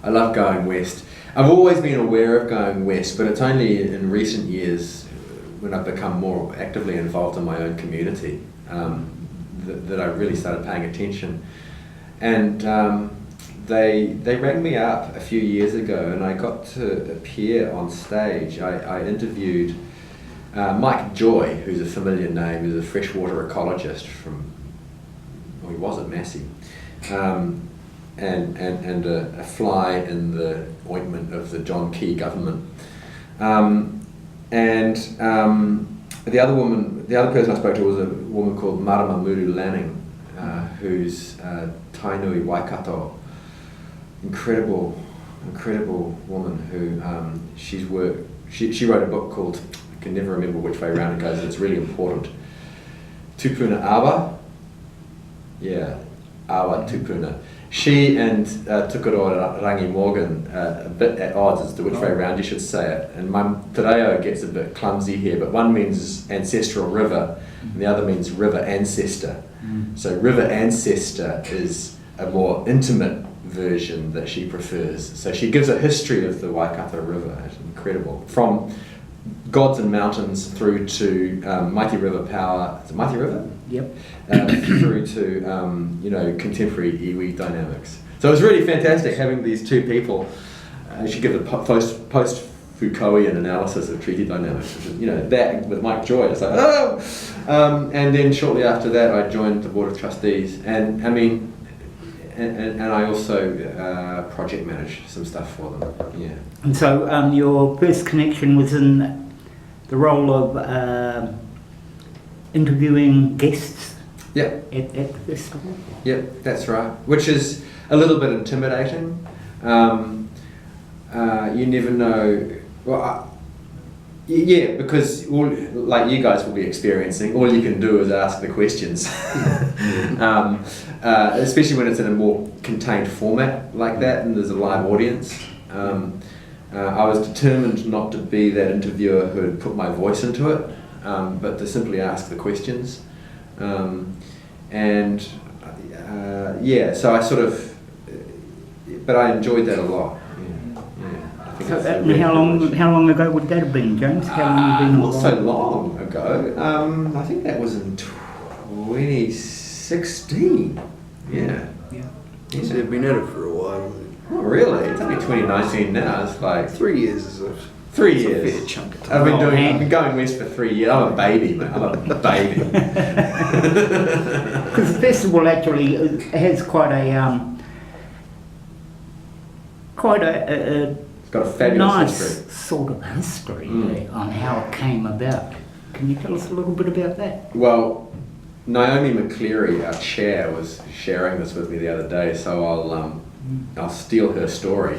I love going west. I've always been aware of going west, but it's only in recent years when I've become more actively involved in my own community that I really started paying attention. And they rang me up a few years ago, and I got to appear on stage. I interviewed Mike Joy, who's a familiar name, who's a freshwater ecologist from, well, he was at Massey, and a fly in the ointment of the John Key government. The other person I spoke to was a woman called Marama Muru Lanning, who's Tainui Waikato, incredible woman who she wrote a book called, I can never remember which way around it goes, it's really important, Tupuna Awa, Awa Tupuna. She and Tukaro Rangi Morgan a bit at odds as to which way around you should say it, and my te reo gets a bit clumsy here, but one means ancestral river and the other means river ancestor. So river ancestor is a more intimate version that she prefers. So she gives a history of the Waikato River. It's incredible. From gods and mountains through to mighty river power. Is it mighty river? Yep. Through to contemporary iwi dynamics. So it was really fantastic having these two people. She give a post Foucaultian analysis of treaty dynamics, which is, that with Mike Joy. It's like, oh! And then shortly after that, I joined the Board of Trustees, and I also project managed some stuff for them. Yeah. And so your first connection was in the role of interviewing guests. Yeah. At the festival. Yeah, that's right. Which is a little bit intimidating. You never know. Well, because like you guys will be experiencing, all you can do is ask the questions. Especially when it's in a more contained format like that and there's a live audience. I was determined not to be that interviewer who had put my voice into it, but to simply ask the questions. So I sort of, but I enjoyed that a lot. So how long ago would that have been, James? How long have you been not so long ago. I think that was in 2016. Yeah. So you've been at it for a while. Oh, really? It's only 2019 now. It's like 3 years is a 3 a years. fair chunk of time. I've been going west for 3 years. I'm a baby, man. I'm a baby. Because the festival actually has quite a It's got a fabulous nice history. sort of history on how it came about. Can you tell us a little bit about that? Well, Naomi McCleary, our chair, was sharing this with me the other day, so I'll steal her story.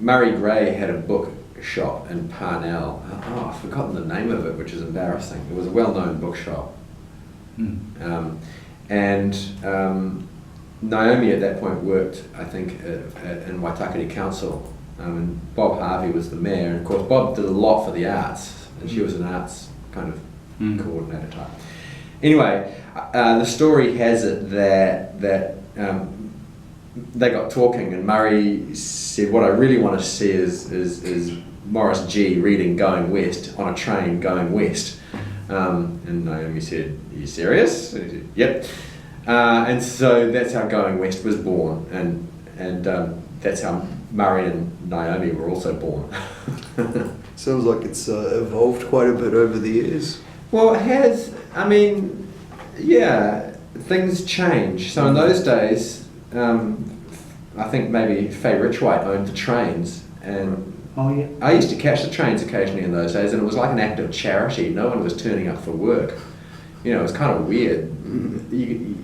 Murray Gray had a book shop in Parnell. Oh, I've forgotten the name of it, which is embarrassing. It was a well-known bookshop. Naomi at that point worked, I think, in Waitakere Council, and Bob Harvey was the mayor, and of course Bob did a lot for the arts, and she was an arts kind of coordinator type. Anyway, the story has it that they got talking, and Murray said, "What I really want to see is Morris G reading Going West on a train going west." And Naomi said, "Are you serious?" And he said, "Yep." And so that's how Going West was born, and that's how Murray and Naomi were also born. Sounds like it's evolved quite a bit over the years. Well, it has. I mean, yeah, things change. So in those days, I think maybe Faye Richwhite owned the trains, and I used to catch the trains occasionally in those days, and it was like an act of charity. No one was turning up for work. It was kind of weird.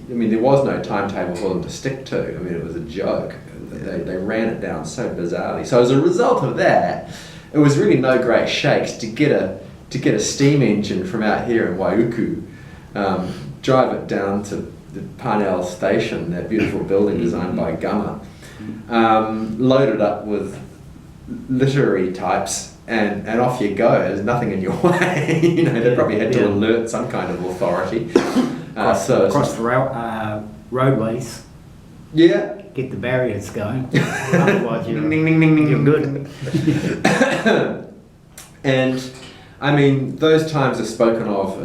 There was no timetable for them to stick to. It was a joke. They ran it down so bizarrely. So as a result of that, it was really no great shakes to get a steam engine from out here in Waiuku, drive it down to the Parnell station, that beautiful building designed by Gama, load it up with literary types, and off you go. There's nothing in your way. They probably had to alert some kind of authority. Across the roadways. Yeah. Get the barriers going. Otherwise, you're good. And I mean, those times are spoken of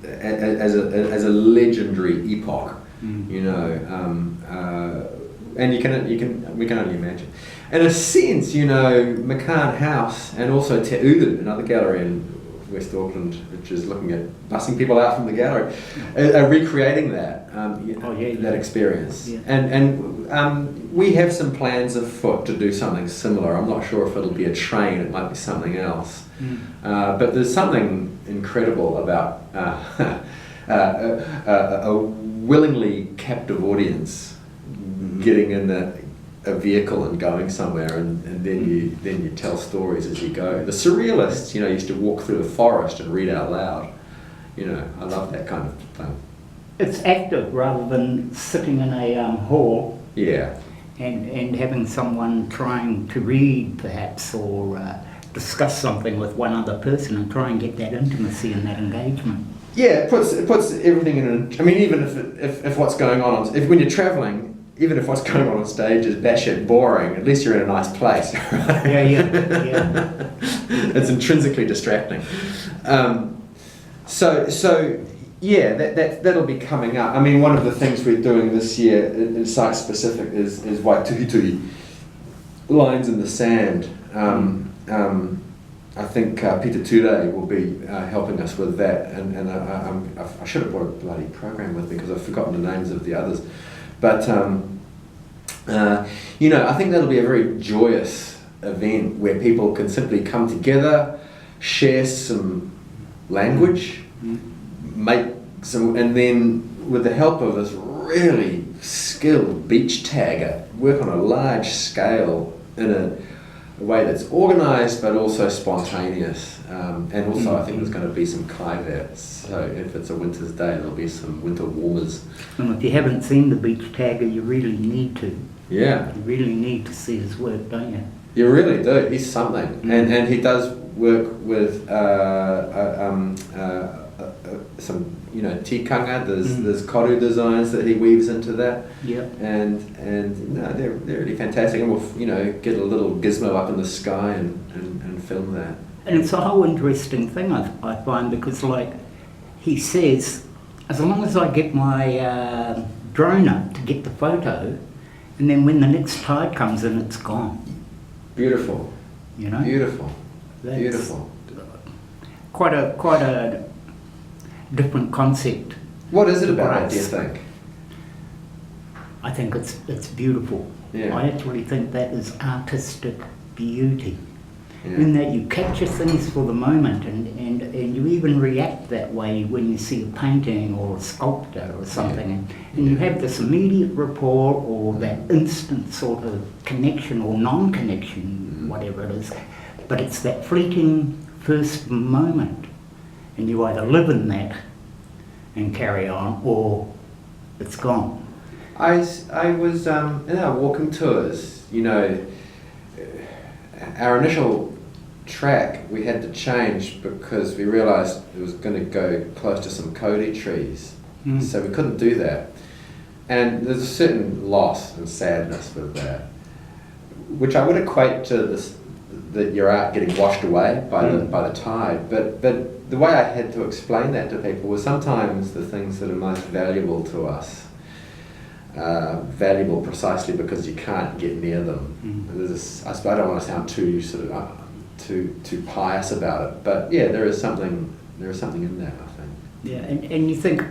as a legendary epoch, you know, and we can only imagine. In a sense, you know, McCann House and also Te Ugu, another gallery in West Auckland, which is looking at bussing people out from the gallery, are recreating that that experience. Yeah. And we have some plans afoot to do something similar. I'm not sure if it'll be a train, it might be something else. But there's something incredible about a willingly captive audience getting in a vehicle and going somewhere, and then you tell stories as you go. The surrealists, you know, used to walk through a forest and read out loud. You know, I love that kind of thing. It's active rather than sitting in a hall. Yeah. And having someone trying to read, perhaps, or discuss something with one other person and try and get that intimacy and that engagement. Yeah, it puts everything in. I mean, even if what's going on, when you're travelling. Even if what's going on stage is batshit boring, at least you're in a nice place. Right? Yeah. It's intrinsically distracting. So yeah, that'll be coming up. I mean, one of the things we're doing this year, in site specific, is Waituhi lines in the sand. I think Peter Ture will be helping us with that, and I should have brought a bloody program with me because I've forgotten the names of the others. But, you know, I think that'll be a very joyous event where people can simply come together, share some language, make some, and then with the help of this really skilled beach tagger, work on a large scale in a way that's organised but also spontaneous. And also I think there's going to be some kaiwets, so if it's a winter's day there'll be some winter warmers. And if you haven't seen the beach tagger, you really need to. Yeah. You really need to see his work, don't you? You really do. He's something. And he does work with some, you know, tikanga. There's koru designs that he weaves into that. Yeah. And no, they're really fantastic. And we'll, you know, get a little gizmo up in the sky and film that. And it's a whole interesting thing, I find, because, like, he says, as long as I get my drone up to get the photo, and then when the next tide comes in, it's gone. Beautiful. You know? Beautiful. That's Beautiful. Quite a different concept. What is it about it, do you think? I think it's beautiful. Yeah. I actually think that is artistic beauty. Yeah. In that you capture things for the moment, and you even react that way when you see a painting or a sculptor or something, and you have this immediate rapport or that instant sort of connection or non-connection, whatever it is, but it's that fleeting first moment, and you either live in that and carry on, or it's gone. I was in our walking tours, you know, our initial track we had to change because we realised it was going to go close to some Kodi trees, so we couldn't do that. And there's a certain loss and sadness with that, which I would equate to this, that your art getting washed away by the tide. But the way I had to explain that to people was sometimes the things that are most valuable to us valuable precisely because you can't get near them. I suppose I don't want to sound too sort of too pious about it, but yeah, there is something in that, I think. Yeah, and you think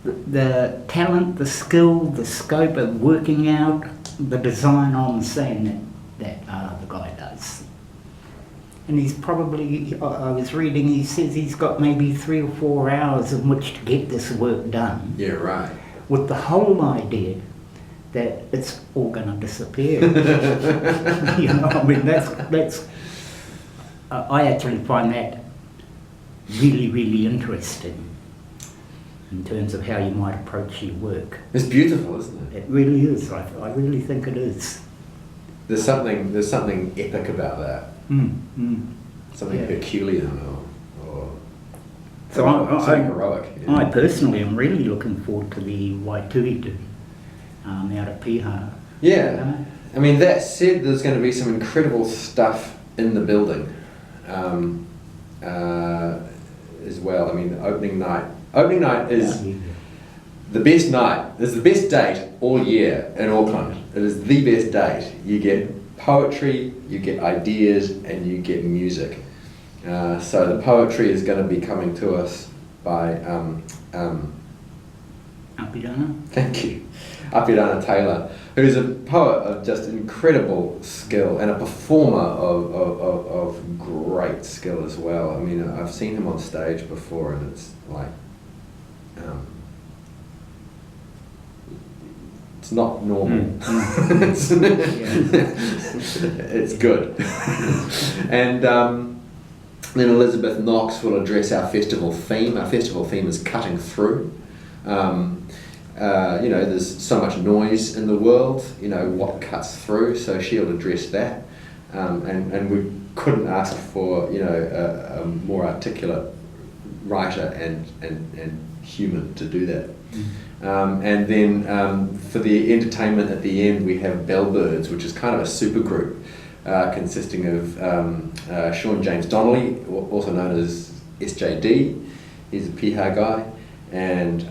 the talent, the skill, the scope of working out the design on the scene that the guy does. And he's probably, I was reading, he says he's got maybe 3 or 4 hours in which to get this work done. Yeah, right. With the whole idea that it's all going to disappear. You know, I mean, that's I actually find that really, really interesting in terms of how you might approach your work. It's beautiful, isn't it? It really is. I really think it is. There's something epic about that. Something peculiar or So something heroic. Yeah. I personally am really looking forward to the Waituitu out at Piha. Yeah. I mean, that said, there's going to be some incredible stuff in the building as well. I mean, opening night is the best night. It's the best date all year in Auckland. It is the best date. You get poetry, you get ideas, and you get music. So the poetry is going to be coming to us by Apirana? Thank you, Apirana Taylor, who's a poet of just incredible skill and a performer of great skill as well. I mean, I've seen him on stage before, and it's like, it's not normal. It's good. And then Elizabeth Knox will address our festival theme. Our festival theme is cutting through. You know, there's so much noise in the world, you know, what cuts through, so she'll address that. And we couldn't ask for, you know, a more articulate writer and human to do that. And then for the entertainment at the end, we have Bellbirds, which is kind of a super group consisting of Sean James Donnelly, also known as SJD, he's a Piha guy, and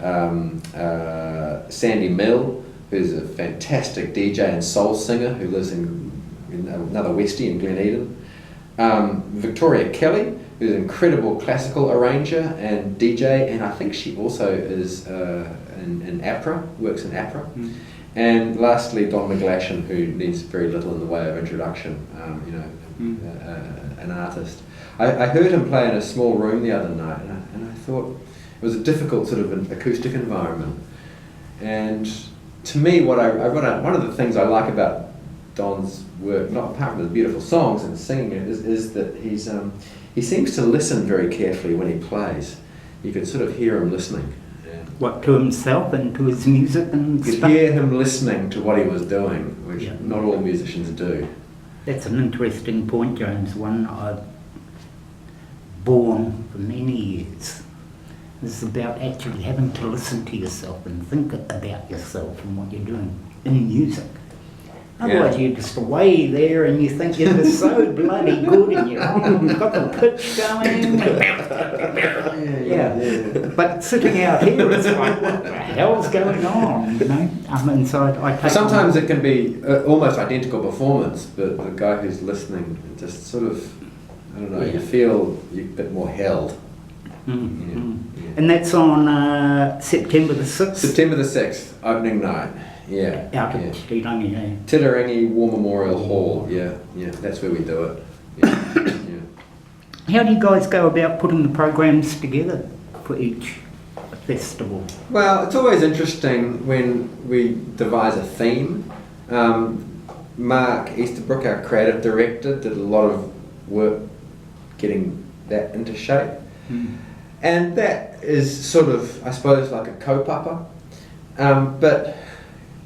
Sandy Mill, who's a fantastic DJ and soul singer who lives in another Westie in Glen Eden. Victoria Kelly, who's an incredible classical arranger and DJ, and I think she also is in APRA, works in APRA. And lastly, Don McGlashan, who needs very little in the way of introduction, you know, an artist. I heard him play in a small room the other night, and I thought it was a difficult sort of an acoustic environment. And to me, one of the things I like about Don's work, not apart from the beautiful songs and singing it, is that he seems to listen very carefully when he plays. You could sort of hear him listening. What, to himself and to his music and you could stuff? hear him listening to what he was doing, which Yeah. not all musicians do. That's an interesting point, James, one I've borne for many years. This is about actually having to listen to yourself and think about yourself and what you're doing in music. Otherwise, you're just away there and you think you're just so bloody good and you've got the pitch going. Yeah. But sitting out here, it's like, what the hell's going on? You know? Inside, I take Sometimes it can be almost identical performance, but the guy who's listening just sort of, I don't know, you feel you're a bit more held. And that's on September the 6th? September the 6th, opening night. Yeah. Out at Titirangi, Titirangi War Memorial Hall. Yeah, that's where we do it. Yeah. How do you guys go about putting the programs together for each festival? Well, it's always interesting when we devise a theme. Mark Easterbrook, our creative director, did a lot of work getting that into shape. And that is sort of, I suppose, like a kaupapa. But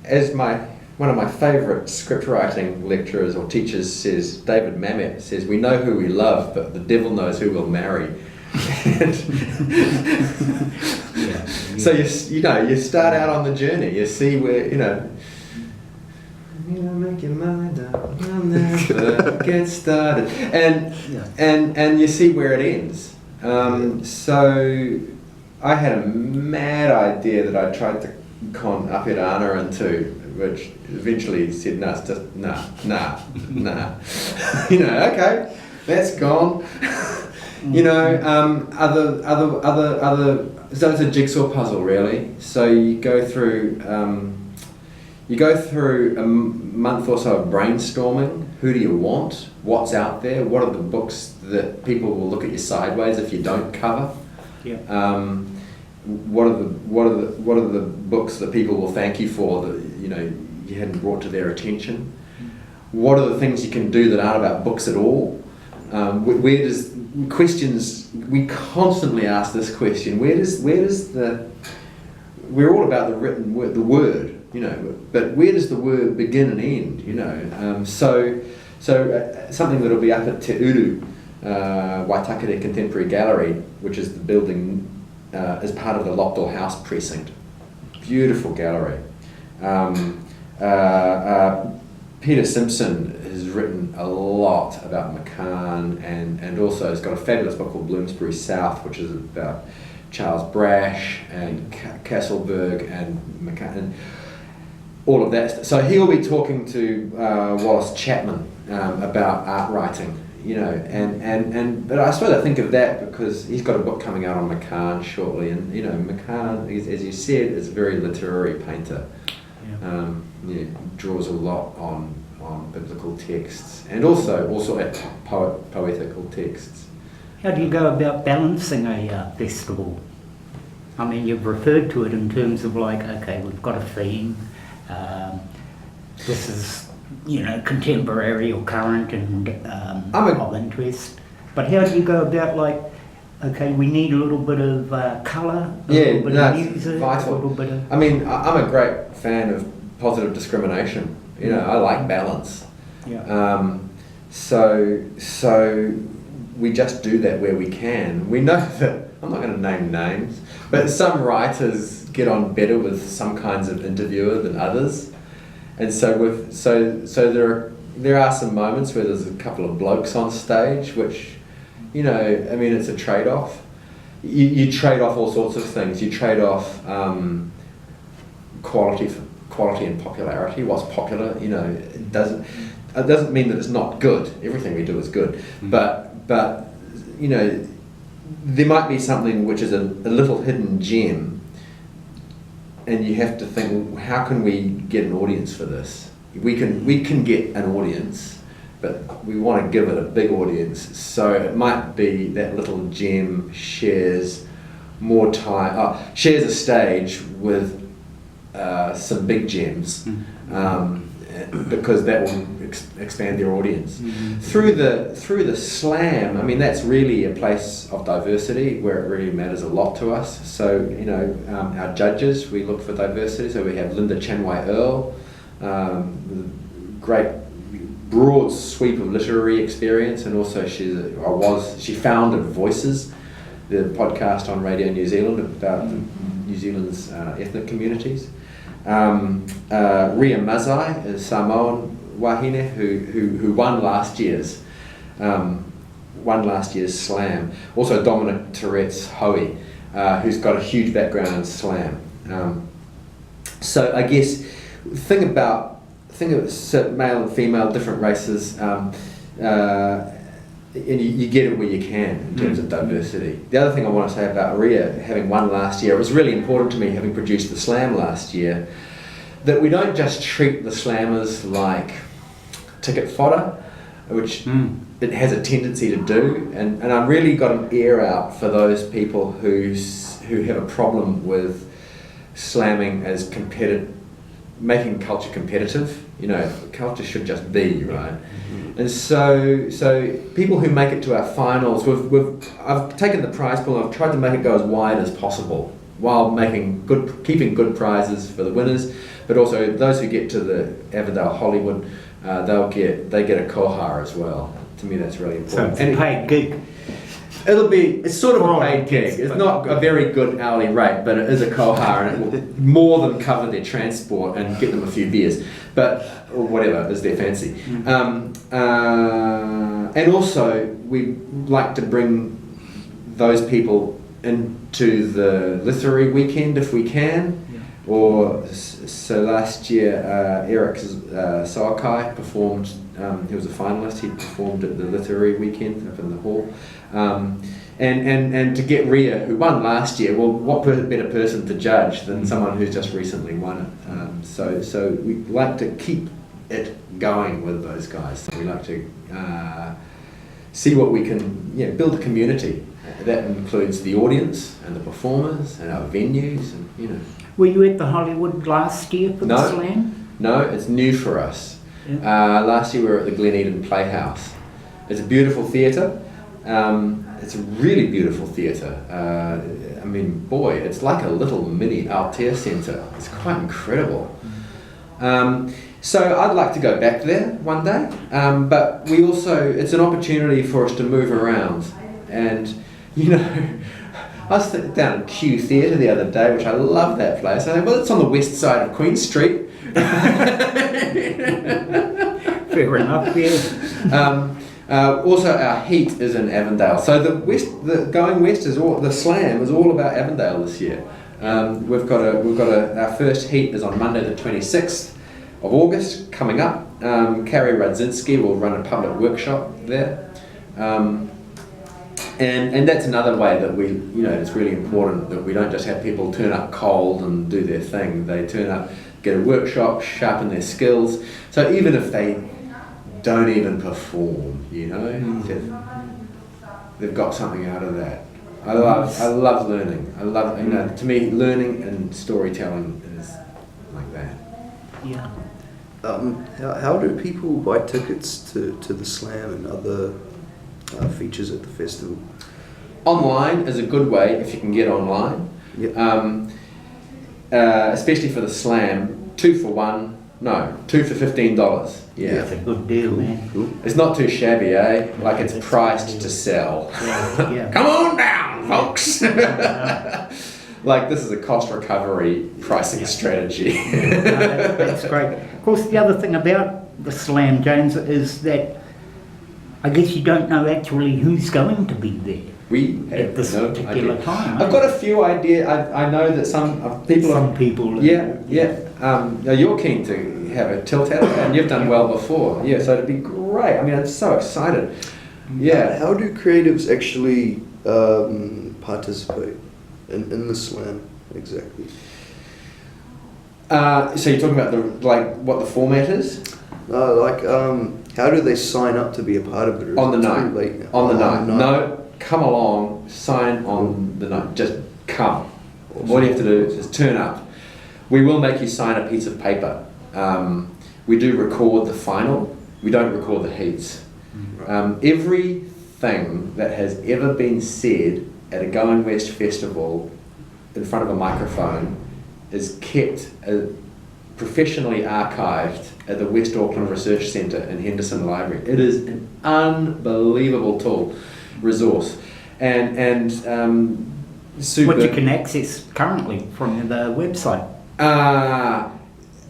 as one of my favourite script writing lecturers or teachers says, David Mamet says, we know who we love, but the devil knows who we'll marry. So you start out on the journey. You see where make your mind up. I'll never get started, and you see where it ends. So I had a mad idea that I tried to con Apirana into, which eventually said, no, it's just nah. Okay, that's gone. Other. So it's a jigsaw puzzle, really. So you go through a month or so of brainstorming. Who do you want? What's out there? What are the books that people will look at you sideways if you don't cover? Yeah. What are the books that people will thank you for that you hadn't brought to their attention? What are the things you can do that aren't about books at all? We constantly ask this question. We're all about the written word, the word, but where does the word begin and end? So something that'll be up at Te Uru Waitakere Contemporary Gallery, which is the building as part of the Lockdoor House precinct. Beautiful gallery. Peter Simpson has written a lot about McCann, and also has got a fabulous book called Bloomsbury South, which is about Charles Brash and Castleberg and McCann, and all of that. So he'll be talking to Wallace Chapman about art writing, you know, but I suppose I think of that because he's got a book coming out on McCann shortly, and you know, McCann, as you said, is a very literary painter. Yeah, draws a lot on biblical texts and also poetical texts. How do you go about balancing a festival? I mean, you've referred to it in terms of like, okay, we've got a theme. This is, you know, contemporary or current and of interest. But how do you go about like, okay, we need a little bit of colour, a little bit of music, vital. a little bit of... I mean, I'm a great fan of positive discrimination. You know, I like balance. Yeah. So we just do that where we can. We know that, I'm not going to name names, but some writers get on better with some kinds of interviewer than others. And so there are some moments where there's a couple of blokes on stage, which, you know, I mean, it's a trade-off. You trade off all sorts of things. You trade off quality and popularity. What's popular, you know, it doesn't mean that it's not good. Everything we do is good, but you know, there might be something which is a little hidden gem, and you have to think, well, how can we get an audience for this? We can get an audience, but we want to give it a big audience. So it might be that little gem shares more time, shares a stage with some big gems, because that will expand their audience. Through the slam, I mean, that's really a place of diversity where it really matters a lot to us. So, you know, our judges, we look for diversity. So we have Linda Chanwai Earl, great broad sweep of literary experience, and also she founded Voices, the podcast on Radio New Zealand about New Zealand's ethnic communities. Ria Mazai is Samoan wahine who won last year's slam. Also Dominic Tourette's Hoey, who's got a huge background in slam. So I guess think of male and female, different races, and you get it where you can in terms of diversity. The other thing I want to say about Ria having won last year, it was really important to me, having produced the slam last year, that we don't just treat the slammers like ticket fodder, which it has a tendency to do, and I really got an ear out for those people who have a problem with slamming as making culture competitive. You know, culture should just be, right? And so people who make it to our finals, I've taken the prize pool and I've tried to make it go as wide as possible while keeping good prizes for the winners, but also those who get to the Avondale Hollywood, they get a koha as well. To me, that's really important. So it's a paid gig. It's sort of a paid gig. It's not a very good hourly rate, but it is a koha, and it will more than cover their transport and get them a few beers, or whatever is their fancy. And also, we like to bring those people into the literary weekend if we can. So last year, Eric Soakai performed. He was a finalist. He performed at the literary weekend up in the hall. And to get Ria, who won last year, well, what better person to judge than someone who's just recently won it? So we like to keep it going with those guys. We like to see what we can, build a community that includes the audience and the performers and our venues, and Were you at the Hollywood last year for the slam? No, it's new for us. Yeah. Last year we were at the Glen Eden Playhouse. It's a beautiful theatre. It's a really beautiful theatre. I mean, boy, it's like a little mini Altair Centre. It's quite incredible. So I'd like to go back there one day, but we also, it's an opportunity for us to move around. And, you know, I was down at Q Theatre the other day, which I love that place. I said, well, it's on the west side of Queen Street. Fair enough, yeah. Also, our heat is in Avondale. So the going west is all, the slam is all about Avondale this year. We've got our first heat is on Monday the 26th of August coming up. Carrie Radzinski will run a public workshop there. And that's another way that we, you know, it's really important that we don't just have people turn up cold and do their thing. They turn up, get a workshop, sharpen their skills. So even if they don't even perform, you know, they've got something out of that. I love learning. I love, you know, to me, learning and storytelling is like that. Yeah. How do people buy tickets to the slam and other features at the festival? Online is a good way if you can get online. Yep. Especially for the slam, 2 for $15. Yeah. That's a good deal, man. Cool. It's not too shabby, eh? Like it's priced to sell. Yeah, yeah. Come on down, folks! Like this is a cost recovery pricing strategy. No, that's great. Of course, the other thing about the slam, James, is that I guess you don't know actually who's going to be there. We At this no particular idea. time. I've got a few ideas. I know that some people. Some people. Yeah. You're keen to have a tilt at it, and you've done well before. Yeah, so it'd be great. I mean, I'm so excited. Yeah. How do creatives actually participate in the slam exactly? So you're talking about what the format is? How do they sign up to be a part of it? Or On the is it night. too late now? On the night. night. No, come along, sign on the night. Just come. Awesome. All you have to do is turn up. We will make you sign a piece of paper. We do record the final. We don't record the heats. Everything that has ever been said at a Going West festival in front of a microphone is kept professionally archived at the West Auckland Research Centre in Henderson Library. It is an unbelievable resource, and super. What you can access currently from the website.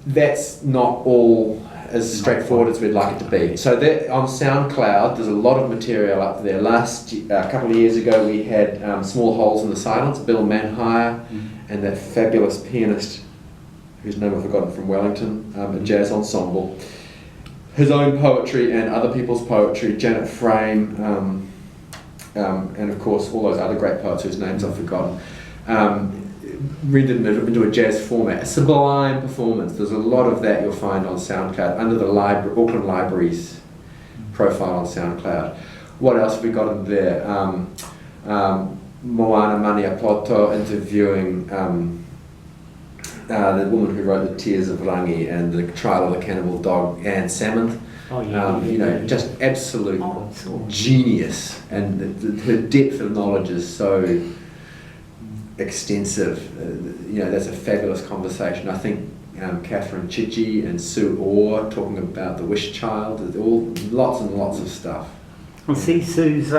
That's not all as straightforward as we'd like it to be. So that on SoundCloud, there's a lot of material up there. A couple of years ago, we had Small Holes in the Silence, Bill Manhire, and that fabulous pianist, whose name I've forgotten, from Wellington, a jazz ensemble. His own poetry and other people's poetry, Janet Frame, and of course all those other great poets whose names I've forgotten. Rendered into a jazz format, a sublime performance. There's a lot of that you'll find on SoundCloud under the Auckland Library's profile on SoundCloud. What else have we got in there? Moana Maniapoto interviewing the woman who wrote The Tears of Rangi and The Trial of the Cannibal Dog, Anne Salmond. Oh, yeah. Just absolute awesome. genius, and her depth of knowledge is so extensive. That's a fabulous conversation. I think Catherine Chichi and Sue Orr talking about the Wish Child. All lots and lots of stuff. Well, see, Sue's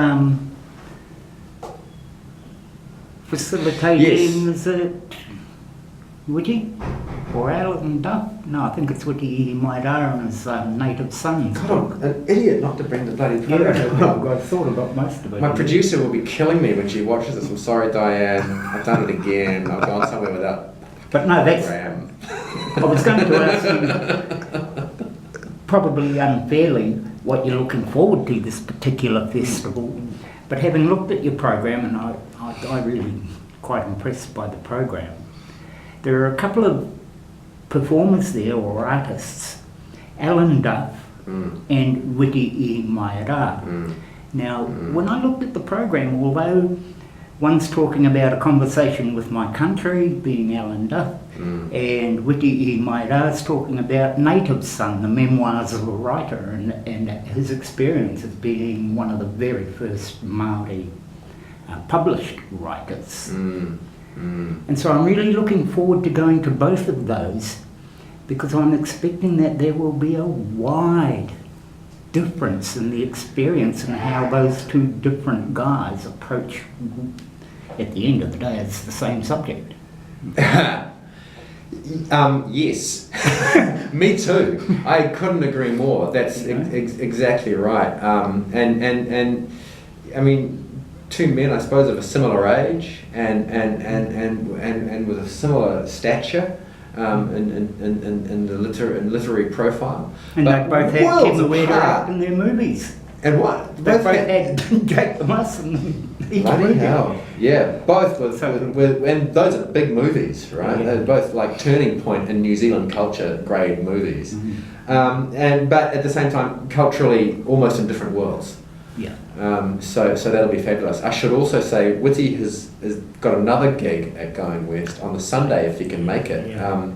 facilitating. Yes. Is it Witty or Alan Duff? No, I think it's Witty Maidara and his native son. God, I'm an idiot not to bring the bloody program. Yeah, I thought about most of it. My producer will be killing me when she watches this. I'm sorry, Diane. I've done it again. I've gone somewhere without. But no, that's. program. I was going to ask you, probably unfairly, what you're looking forward to this particular festival. But having looked at your program, and I really quite impressed by the program. There are a couple of performers there, or artists, Alan Duff and Witty Maidara. Now, when I looked at the program, although one's talking about a conversation with my country, being Alan Duff, and Witty Maidara's talking about Native Son, the memoirs of a writer, and his experience as being one of the very first Māori published writers. And so I'm really looking forward to going to both of those because I'm expecting that there will be a wide difference in the experience and how those two different guys approach, at the end of the day, it's the same subject. Yes, me too. I couldn't agree more. That's exactly right. And I mean, two men, I suppose, of a similar age and with a similar stature in the literary profile. And they both had Tim Weir in their movies. And what? They both had Jake the Muss in each Bloody movie. hell. Yeah, both with, and those are big movies, right? Yeah. They're both like turning point in New Zealand culture grade movies. But at the same time, culturally, almost in different worlds. Yeah. So that'll be fabulous. I should also say, Witty has got another gig at Going West on the Sunday if he can make it. Yeah.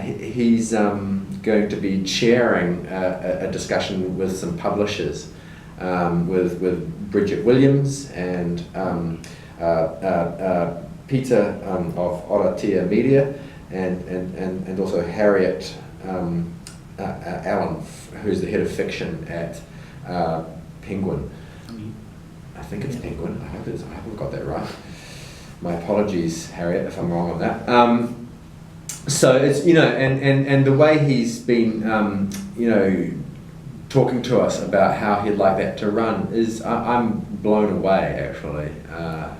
He's going to be chairing a discussion with some publishers, with Bridget Williams and Peter of Oratia Media, and also Harriet Allen, who's the head of fiction at Penguin. I think it's Penguin. I hope I haven't got that right. My apologies, Harriet, if I'm wrong on that. So it's, and the way he's been, talking to us about how he'd like that to run is, I'm blown away, actually. I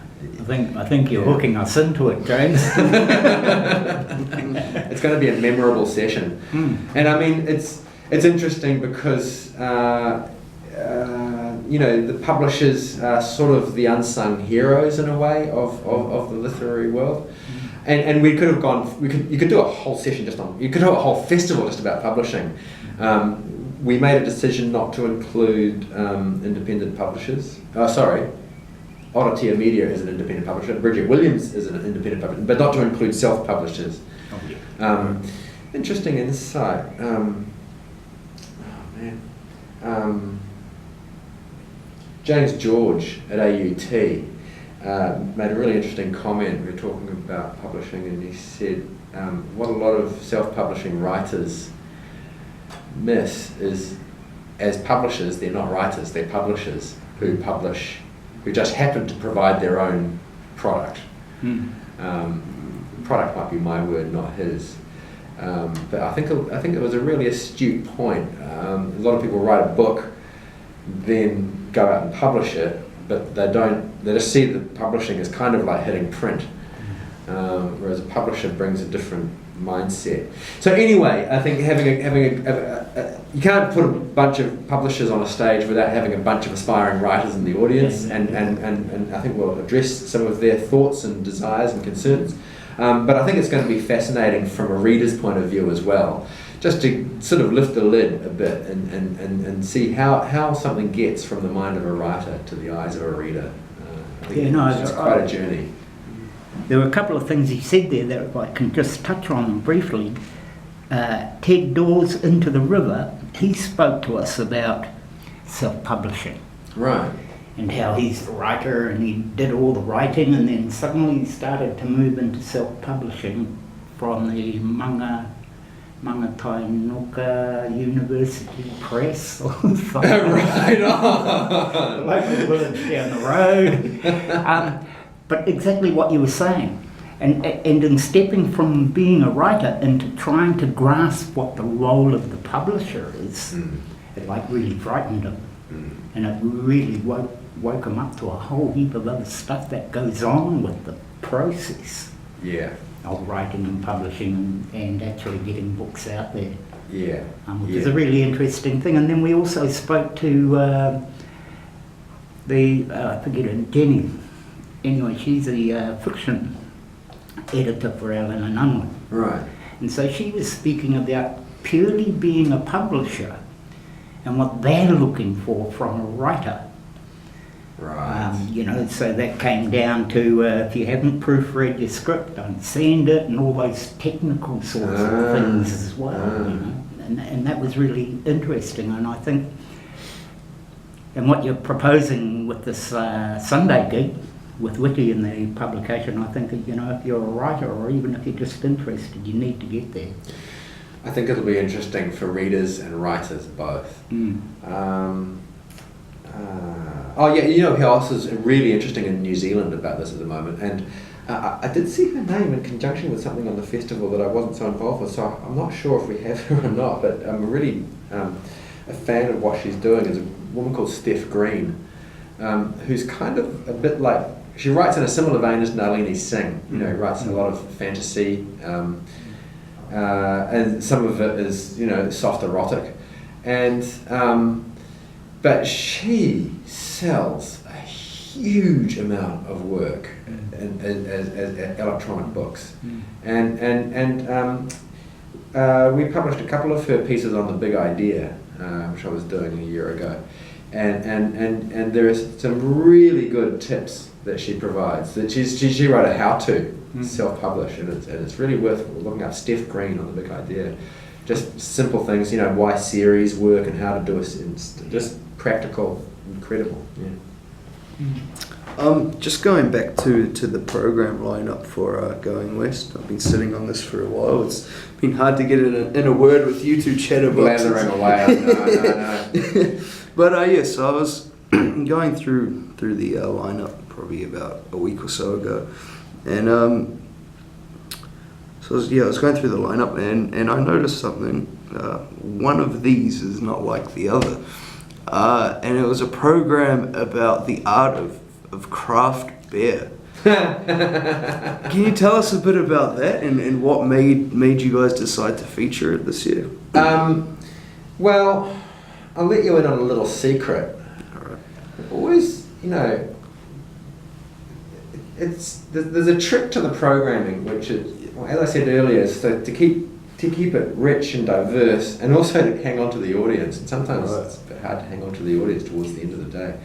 think you're hooking us into it, James. It's going to be a memorable session. And I mean, it's interesting because, the publishers are sort of the unsung heroes in a way of the literary world. And we could have you could do a whole session you could do a whole festival just about publishing. We made a decision not to include independent publishers. Oratia Media is an independent publisher. Bridget Williams is an independent publisher, but not to include self-publishers. Interesting insight. James George at AUT made a really interesting comment. We were talking about publishing, and he said what a lot of self-publishing writers miss is, as publishers, they're not writers, they're publishers who just happen to provide their own product. Product might be my word, not his. But I think it was a really astute point. A lot of people write a book, then go out and publish it, but they just see the publishing as kind of like hitting print, whereas a publisher brings a different mindset. So anyway, I think you can't put a bunch of publishers on a stage without having a bunch of aspiring writers in the audience, and I think we'll address some of their thoughts and desires and concerns. But I think it's going to be fascinating from a reader's point of view as well, just to sort of lift the lid a bit and see how something gets from the mind of a writer to the eyes of a reader. I think it's quite a journey. There were a couple of things he said there that I can just touch on briefly. Ted Dawes, Into the River, he spoke to us about self-publishing. Right. And how he's a writer and he did all the writing, and then suddenly he started to move into self-publishing from the Mangatainoka University Press or something. Right on. The local village down the road. But exactly what you were saying. And in stepping from being a writer into trying to grasp what the role of the publisher is, it really frightened him. And it really woke him up to a whole heap of other stuff that goes on with the process of writing and publishing and actually getting books out there. Which is a really interesting thing. And then we also spoke to I forget her, Jenny. Anyway, she's a fiction editor for Allen and Unwin. Right. And so she was speaking about purely being a publisher and what they're looking for from a writer. Right. So that came down to if you haven't proofread your script, don't send it, and all those technical sorts of things as well. And that was really interesting. And I think, and what you're proposing with this Sunday gig, with Wiki in the publication, I think that, if you're a writer or even if you're just interested, you need to get there. I think it'll be interesting for readers and writers both. Who else is really interesting in New Zealand about this at the moment? And I did see her name in conjunction with something on the festival that I wasn't so involved with, so I'm not sure if we have her or not, but I'm really a fan of what she's doing. Is a woman called Steph Green, who's kind of a bit like, she writes in a similar vein as Nalini Singh, writes a lot of fantasy, and some of it is, soft erotic, and but she sells a huge amount of work as electronic books, and we published a couple of her pieces on the big idea, which I was doing a year ago, and there are some really good tips that she provides. That she wrote a how-to self-publish, and it's really worth looking up. Steph Green on the big idea. Just simple things, why series work and how to do it. Just practical, incredible. Yeah. Just going back to the program lineup for Going West. I've been sitting on this for a while. It's been hard to get in a word with you two chatterboxes. Blathering away. I know. But so I was going through the lineup probably about a week or so ago, and I was going through the lineup, and I noticed something. One of these is not like the other, and it was a program about the art of craft beer. Can you tell us a bit about that and what made you guys decide to feature it this year? Well, I'll let you in on a little secret. All right. Always, there's a trick to the programming, which is, as I said earlier, is to keep it rich and diverse, and also to hang on to the audience. And sometimes it's a bit hard to hang on to the audience towards the end of the day.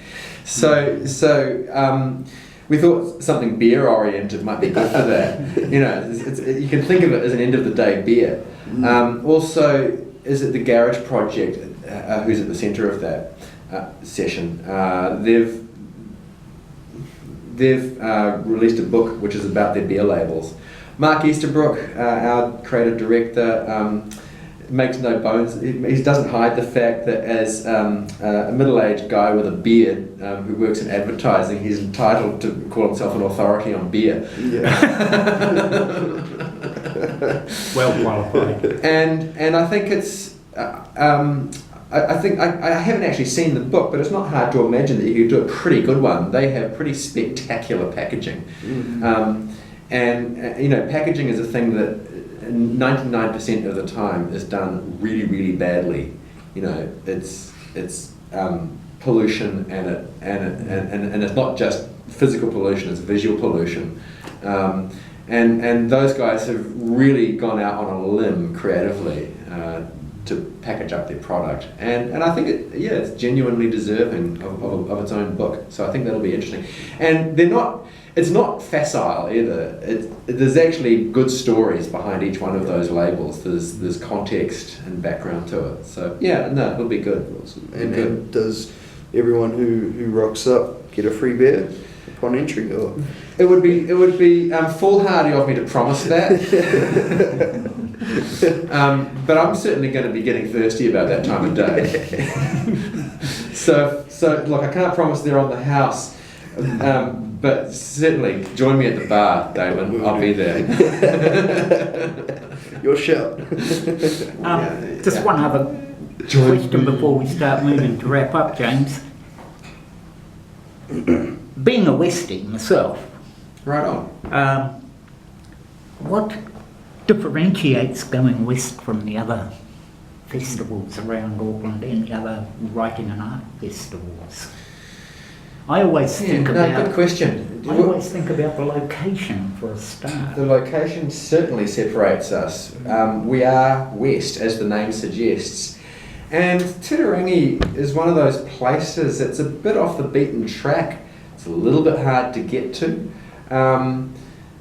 So we thought something beer oriented might be good for that. You can think of it as an end of the day beer. Also, is it the Garage Project who's at the centre of that session? They've released a book which is about their beer labels. Mark Easterbrook, our creative director, makes no bones. He doesn't hide the fact that as a middle-aged guy with a beard who works in advertising, he's entitled to call himself an authority on beer. Yeah. Well qualified. And I think it's. I haven't actually seen the book, but it's not hard to imagine that you could do a pretty good one. They have pretty spectacular packaging. Packaging is a thing that 99% of the time is done really, really badly. It's pollution, and it's not just physical pollution; it's visual pollution. And those guys have really gone out on a limb creatively to package up their product, and I think it's genuinely deserving of its own book. So I think that'll be interesting. And it's not facile either. There's actually good stories behind each one of those labels. There's context and background to it. So it'll be good. Awesome. And does everyone who rocks up get a free beer upon entry, or? It would be foolhardy of me to promise that. But I'm certainly going to be getting thirsty about that time of day. So look, I can't promise they're on the house, but certainly join me at the bar, Damon. I'll be there. Your shout. Just one other question before we start moving to wrap up, James. Being a Westie myself, right on. What differentiates Going West from the other festivals around Auckland and the other writing and art festivals? I always think good question. I always think about the location for a start. The location certainly separates us. We are west, as the name suggests. And Titirangi is one of those places that's a bit off the beaten track. It's a little bit hard to get to.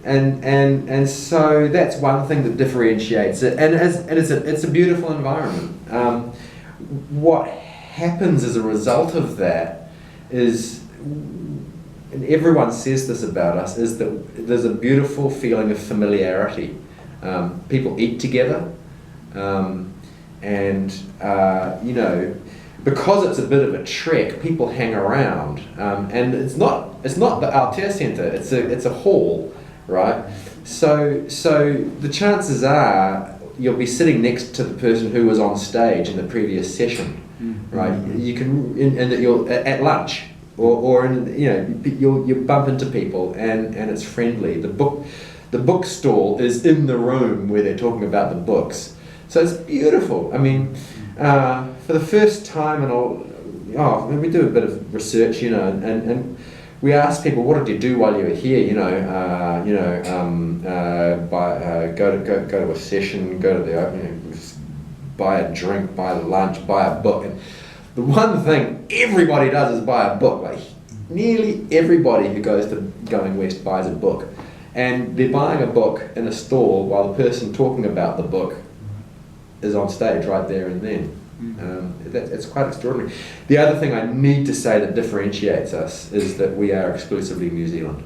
And so that's one thing that differentiates it. And it's a beautiful environment. What happens as a result of that is and everyone says this about us, is that there's a beautiful feeling of familiarity. People eat together, and you know, because it's a bit of a trek, people hang around, and it's not the Aotea Centre. It's a hall, right? So the chances are you'll be sitting next to the person who was on stage in the previous session, right? You can, and that you'll at lunch, or in, you know, you'll bump into people, and it's friendly. The book stall is in the room where they're talking about the books, so it's beautiful. I mean, for the first time we do a bit of research, you know, and we ask people, what did you do while you were here? You know, go to a session, go to the opening, buy a drink, buy lunch, buy a book. And the one thing everybody does is buy a book. Like nearly everybody who goes to Going West buys a book, and they're buying a book in a stall while the person talking about the book is on stage right there and then. It's quite extraordinary. The other thing I need to say that differentiates us is that we are exclusively New Zealand.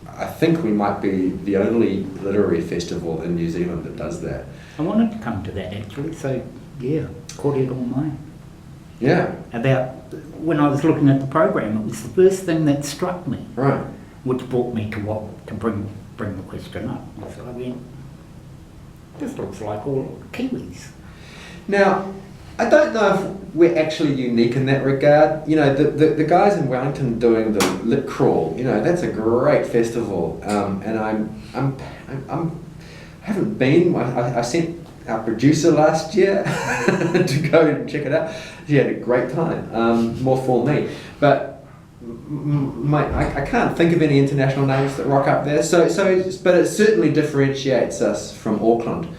I think we might be the only literary festival in New Zealand that does that. I wanted to come to that actually, so yeah, caught it on mine. Yeah. About when I was looking at the program, it was the first thing that struck me, Right. which brought me to bring the question up. So I went, this looks like all Kiwis. Now, I don't know if we're actually unique in that regard. You know, the guys in Wellington doing the Lit Crawl, you know, that's a great festival. And I haven't been. I sent our producer last year to go and check it out. She had a great time. More for me, but I can't think of any international names that rock up there. But it certainly differentiates us from Auckland.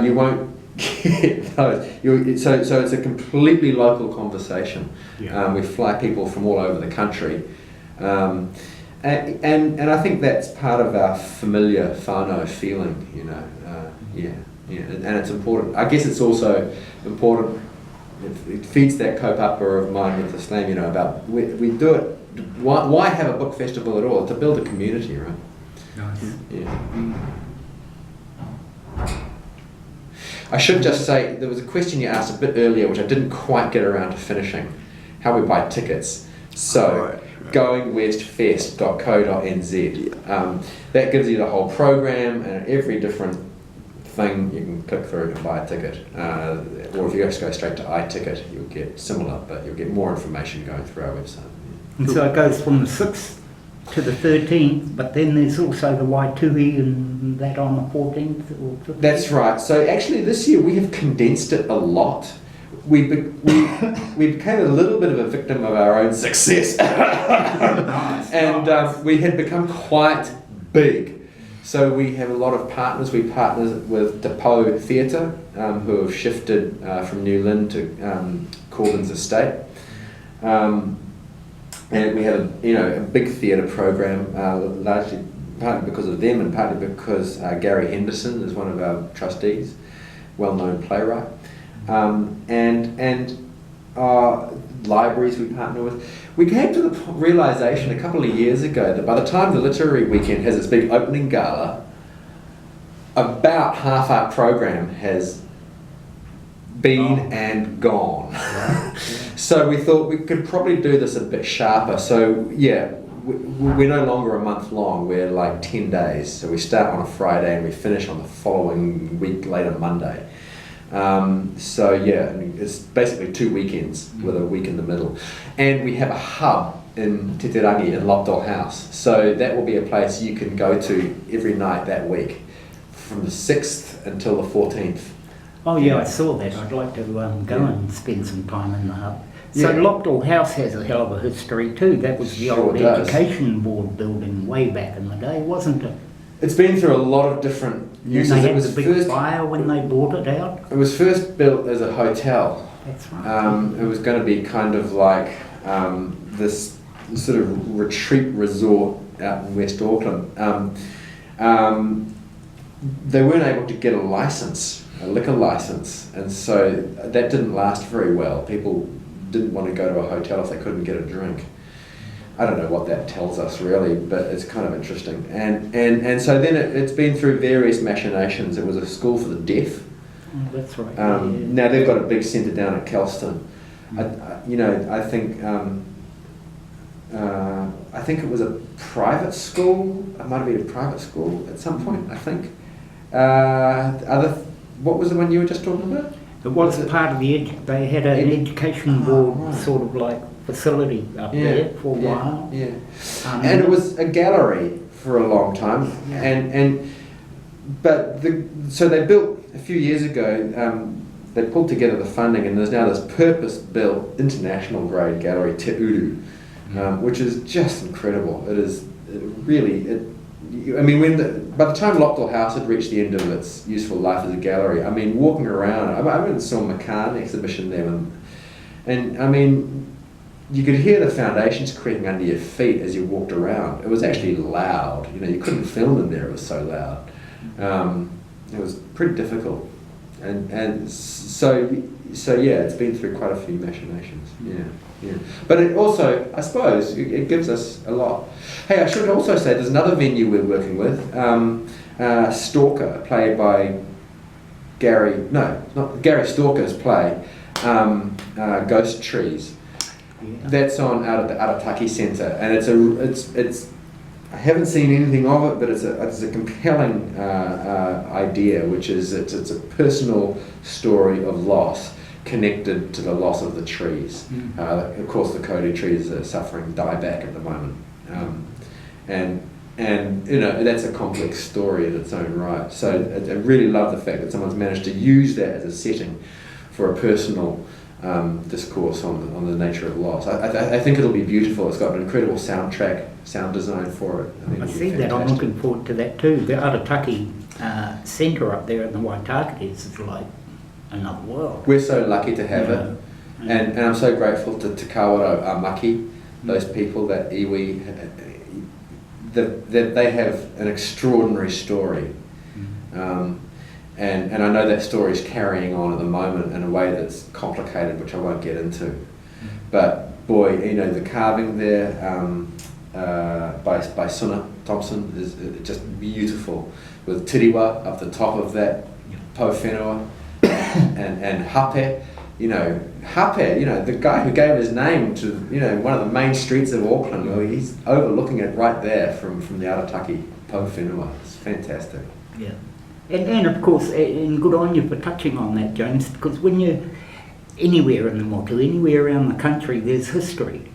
You won't get those. So it's a completely local conversation. Yeah. We fly people from all over the country, and I think that's part of our familiar whānau feeling. You know, and it's important. I guess it's also important. It feeds that kaupapa of mine with Islam. You know, about we do it. Why have a book festival at all? To build a community, right? Nice. Yeah. I should just say, there was a question you asked a bit earlier, which I didn't quite get around to finishing. How we buy tickets. So, goingwestfest.co.nz. That gives you the whole program and every different thing you can click through and buy a ticket. Or if you just go straight to iTicket, you'll get similar, but you'll get more information going through our website. And so it goes from the 6th to the 13th, but then there's also the Waituhi and that on the 14th or 15th? That's right. So actually this year we have condensed it a lot. We became a little bit of a victim of our own success. And we had become quite big. So we have a lot of partners. We partner with Depot Theatre, who have shifted from New Lynn to Corbin's Estate. And we have a big theatre program, largely partly because of them and partly because Gary Henderson is one of our trustees, well-known playwright, and our libraries we partner with. We came to the realisation a couple of years ago that by the time the Literary Weekend has its big opening gala, about half our program has been and gone. Right. So we thought we could probably do this a bit sharper. So yeah, we're no longer a month long, we're like 10 days. So we start on a Friday and we finish on the following week, later Monday. So yeah, I mean, it's basically 2 weekends with a week in the middle. And we have a hub in Te Te Rangi in Lockdoll House. So that will be a place you can go to every night that week from the 6th until the 14th. Oh yeah, I saw that. I'd like to go and spend some time in the hub. So Yeah. Lockdoll House has a hell of a history too. That was the Sure old does. education board building way back in the day, wasn't it? It's been through a lot of different uses. And they It had was the big first fire when they bought it out. It was first built as a hotel. That's right. It was going to be kind of like this sort of retreat resort out in West Auckland. They weren't able to get a license, a liquor license, and so that didn't last very well. People didn't want to go to a hotel if they couldn't get a drink. I don't know what that tells us really, but it's kind of interesting. And so then it's been through various machinations. It was a school for the deaf. Oh, that's right. Now they've got a big centre down at Kelston. I think it was a private school. It might have been a private school at some point, I think. What was the one you were just talking about? It was part of they had an education board sort of like facility up there for a while. Yeah. And it was a gallery for a long time. Yeah. So they built a few years ago. They pulled together the funding, and there's now this purpose-built international grade gallery, Te Uru, which is just incredible. It is by the time Lockdoor House had reached the end of its useful life as a gallery, I mean, walking around, I went and saw a McCann exhibition there, and I mean, you could hear the foundations creaking under your feet as you walked around. It was actually loud. You couldn't film in there. It was so loud. It was pretty difficult, and so it's been through quite a few machinations. Yeah. But it also, I suppose, it gives us a lot. Hey, I should also say there's another venue we're working with, Stalker, played by Gary Stalker's play, Ghost Trees. Yeah. That's on out at the Arataki Centre, and it's I haven't seen anything of it, but it's a compelling idea, which is it's a personal story of loss connected to the loss of the trees. Of course, the Kodu trees are suffering dieback at the moment, and that's a complex story in its own right. So I really love the fact that someone's managed to use that as a setting for a personal discourse on the nature of loss. I think it'll be beautiful. It's got an incredible sound design for it. I see that. I'm looking forward to that too. The Arataki Centre up there in the Waitakitis is like another world. We're so lucky to have it, and I'm so grateful to Te Kawara Maki, those people that iwi, that they have an extraordinary story. And I know that story is carrying on at the moment in a way that's complicated, which I won't get into. But boy, the carving there by Suna Thompson is just beautiful, with Tiriwa up the top of that Pau Whenua, and Hape. Hape, the guy who gave his name to one of the main streets of Auckland. Well, he's overlooking it right there from the Arataki Pau Whenua. It's fantastic. Yeah. And of course, and good on you for touching on that, James, because when you're anywhere in the Motu, anywhere around the country, there's history.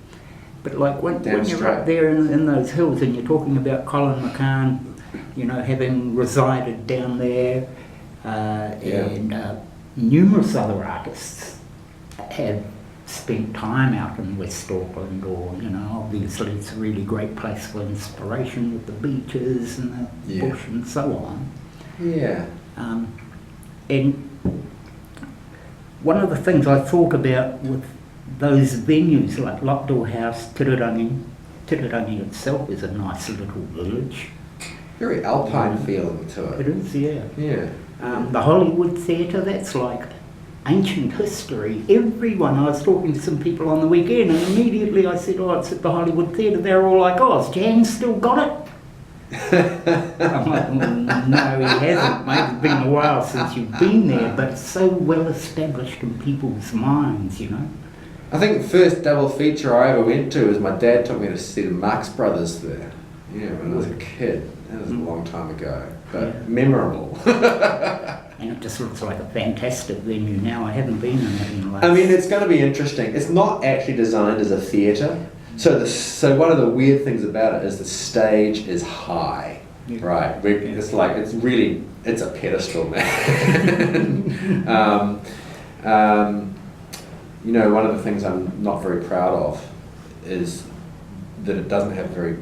But like when you're up there in those hills and you're talking about Colin McCann, having resided down there, and numerous other artists have spent time out in West Auckland, or obviously it's a really great place for inspiration with the beaches and the bush and so on. Yeah. And one of the things I thought about with those venues like Lockdoor House, Tirirangi itself is a nice little village. Very alpine feeling to it. It is, yeah. Yeah. The Hollywood Theatre, that's like ancient history. I was talking to some people on the weekend, and immediately I said, it's at the Hollywood Theatre. They're all like, has Jan still got it? I'm like, no, he hasn't, mate. It's been a while since you've been there, but it's so well established in people's minds, I think the first double feature I ever went to was my dad took me to see the Marx Brothers there. When I was a kid. That was a long time ago, but memorable. And it just looks like a fantastic venue now. I haven't been in it in the last... I mean, it's going to be interesting. It's not actually designed as a theatre. So one of the weird things about it is the stage is high, right? It's a pedestal, man. One of the things I'm not very proud of is that it doesn't have very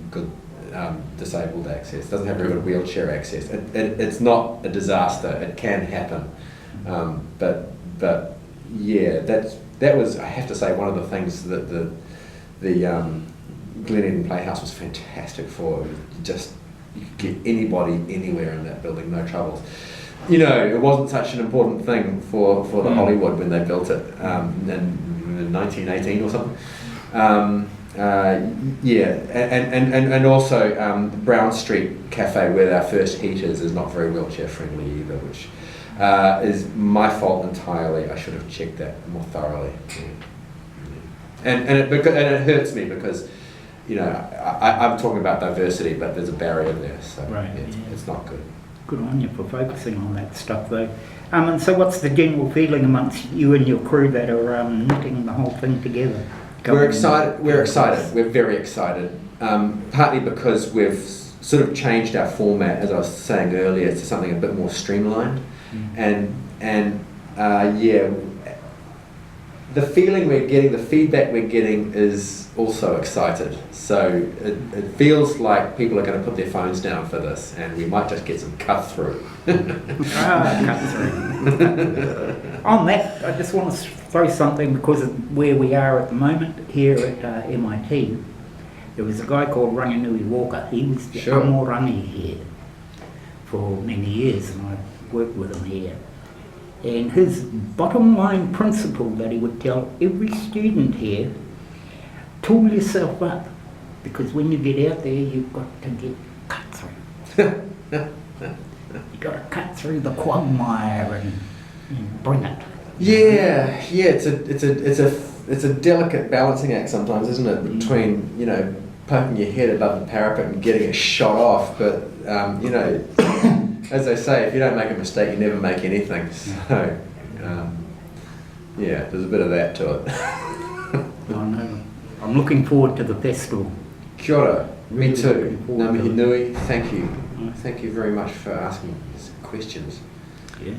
good disabled access. It doesn't have very good wheelchair access. It's not a disaster. It can happen, but yeah, that was, I have to say, one of the things that the Glen Eden Playhouse was fantastic for. You could get anybody anywhere in that building, no troubles. It wasn't such an important thing for the Hollywood when they built it in 1918 or something. yeah, and also Brown Street Cafe, where our first heat is not very wheelchair friendly either, which is my fault entirely. I should have checked that more thoroughly. Yeah. And it hurts me because, you know, I'm talking about diversity, but there's a barrier there, so right, it's not good. Good on you for focusing on that stuff, though. And so what's the general feeling amongst you and your crew that are knitting the whole thing together? We're excited. We're very excited. Partly because we've sort of changed our format, as I was saying earlier, to something a bit more streamlined, and yeah, the feeling we're getting, the feedback we're getting is also excited. So it feels like people are going to put their phones down for this, and we might just get some cut through. Cut through. On that, I just want to throw something, because of where we are at the moment here at MIT. There was a guy called Ranganui Walker. He was the Amorangi here for many years, and I worked with him here. And his bottom line principle that he would tell every student here: tool yourself up, because when you get out there, you've got to get cut through. You've got to cut through the quagmire and bring it. Yeah, it's a delicate balancing act sometimes, isn't it? Between, you know, poking your head above the parapet and getting a shot off, but you know, as they say, if you don't make a mistake, you never make anything. So yeah, there's a bit of that to it. I know. I'm looking forward to the festival. Kia ora. Me Really too. looking forward to Ngā mihi it. nui. Thank you. Thank you very much for asking these questions. Yeah.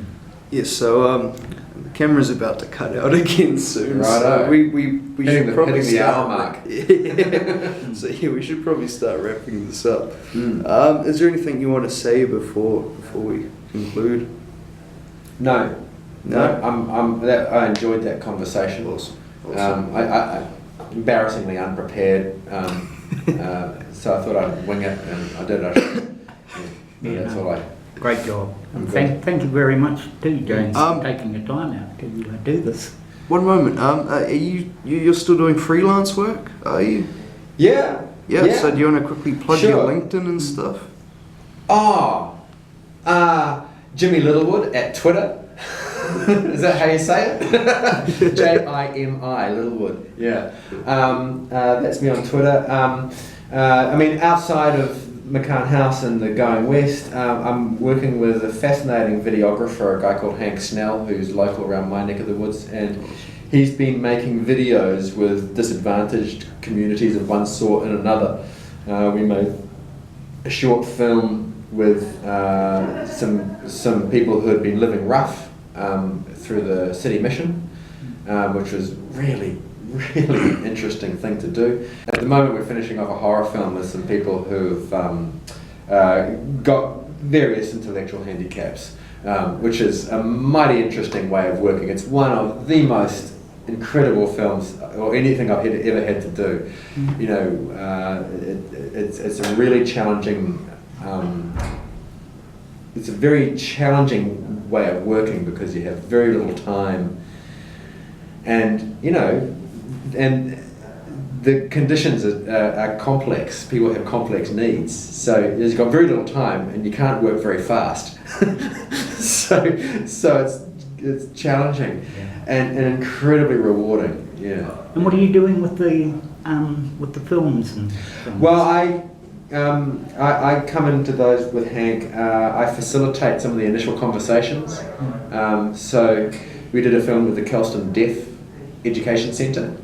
Yes, so the camera's about to cut out again soon. Righto. So we should probably hitting the hour start. mark. Yeah. So yeah, we should probably start wrapping this up. Is there anything you want to say before we conclude? No. I enjoyed that conversation. Awesome. I embarrassingly unprepared, so I thought I'd wing it, and I did. That's all I. Great job. And good. thank you very much too, James, for taking the time out to do this. One moment. Are you're still doing freelance work? Are you? Yeah. Yeah. So do you want to quickly plug your Sure. LinkedIn and stuff? Oh, Jimmy Littlewood at Twitter. Is that how you say it? Jimi Littlewood. Yeah. That's me on Twitter. I mean, outside of McCann House and the Going West, I'm working with a fascinating videographer, a guy called Hank Snell, who's local around my neck of the woods, and he's been making videos with disadvantaged communities of one sort and another. We made a short film with some people who had been living rough through the city mission, which was really interesting thing to do. At the moment we're finishing off a horror film with some people who've got various intellectual handicaps, which is a mighty interesting way of working. It's one of the most incredible films or anything I've ever had to do. You know, it's a really challenging, it's a very challenging way of working because you have very little time, and you know, and the conditions are complex. People have complex needs, so you've got very little time and you can't work very fast. so it's challenging and incredibly rewarding. Yeah. And what are you doing with the films and things? Well, I come into those with Hank. I facilitate some of the initial conversations. So we did a film with the Kelston Deaf Education Centre,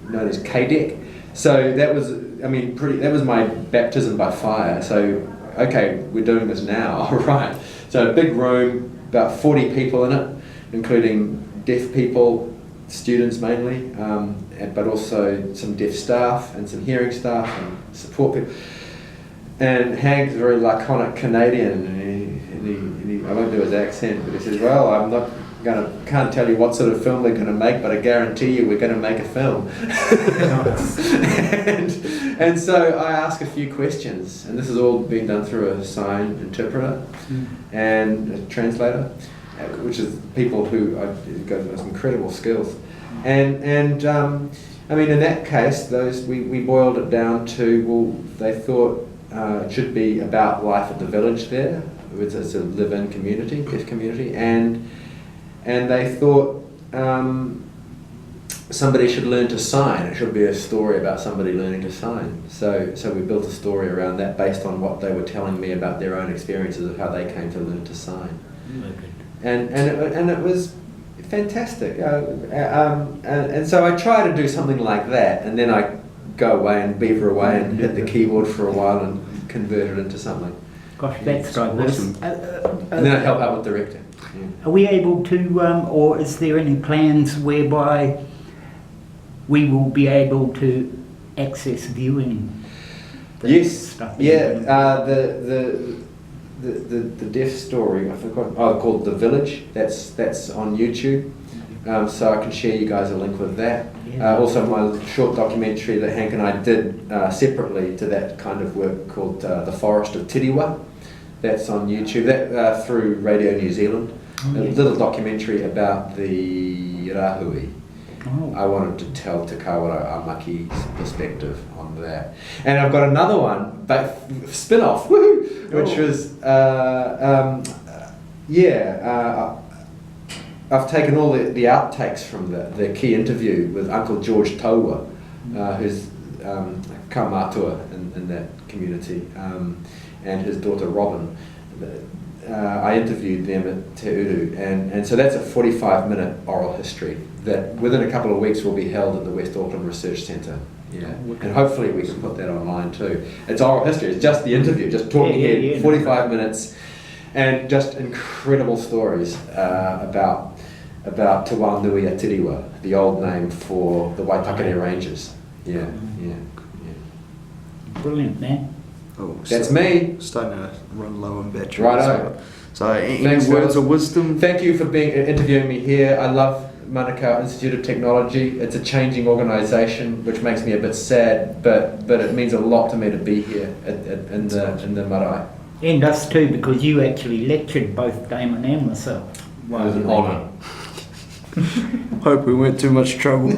known as KDEC. So that was, I mean, that was my baptism by fire. So, okay, we're doing this now, all right. So a big room, about 40 people in it, including deaf people, students mainly, but also some deaf staff and some hearing staff and support people. And Hank's a very laconic Canadian, and he I won't do his accent, but he says, well, can't tell you what sort of film we're going to make, but I guarantee you we're going to make a film. and so I ask a few questions, and this is all being done through a sign interpreter and a translator, which is people who got some incredible skills. And I mean, in that case, we boiled it down to, well, they thought it should be about life at the village there. It's a live-in community, deaf community, and they thought somebody should learn to sign. It should be a story about somebody learning to sign. So we built a story around that based on what they were telling me about their own experiences of how they came to learn to sign. And it was fantastic. And so I try to do something like that, and then I go away and beaver away and hit the keyboard for a while and convert it into something. Gosh, that's diverse. And then I help out with directing. Are we able to, or is there any plans whereby we will be able to access viewing the Yes, stuff? yeah. The deaf story, I forgot. Oh, called The Village. That's on YouTube. So I can share you guys a link with that. Yeah. Also, my short documentary that Hank and I did separately to that kind of work called The Forest of Tiriwa. That's on YouTube. That through Radio New Zealand. Oh, A yes. little documentary about the Rahui. Oh. I wanted to tell Te Kawara Amaki's perspective on that. And I've got another one, but spin-off, woohoo, which was, I've taken all the outtakes from the key interview with Uncle George Taua, who's Kaumatua in that community, and his daughter Robin. I interviewed them at Te Uru, and so that's a 45-minute oral history that within a couple of weeks will be held at the West Auckland Research Centre. Yeah, and hopefully we can put that online too. It's oral history, it's just the interview, just talking here, 45 minutes, and just incredible stories about Te Wānui a Tiriwa, the old name for the Waitakere Rangers. Yeah. Brilliant, man. Oh, That's me. Starting to run low on battery. Righto. So any Thanks, words fellas. of wisdom? Thank you for interviewing me here. I love Manukau Institute of Technology. It's a changing organisation, which makes me a bit sad, but it means a lot to me to be here in the marae. And us too, because you actually lectured both Damon and myself. It was an honour. Hope we weren't too much trouble.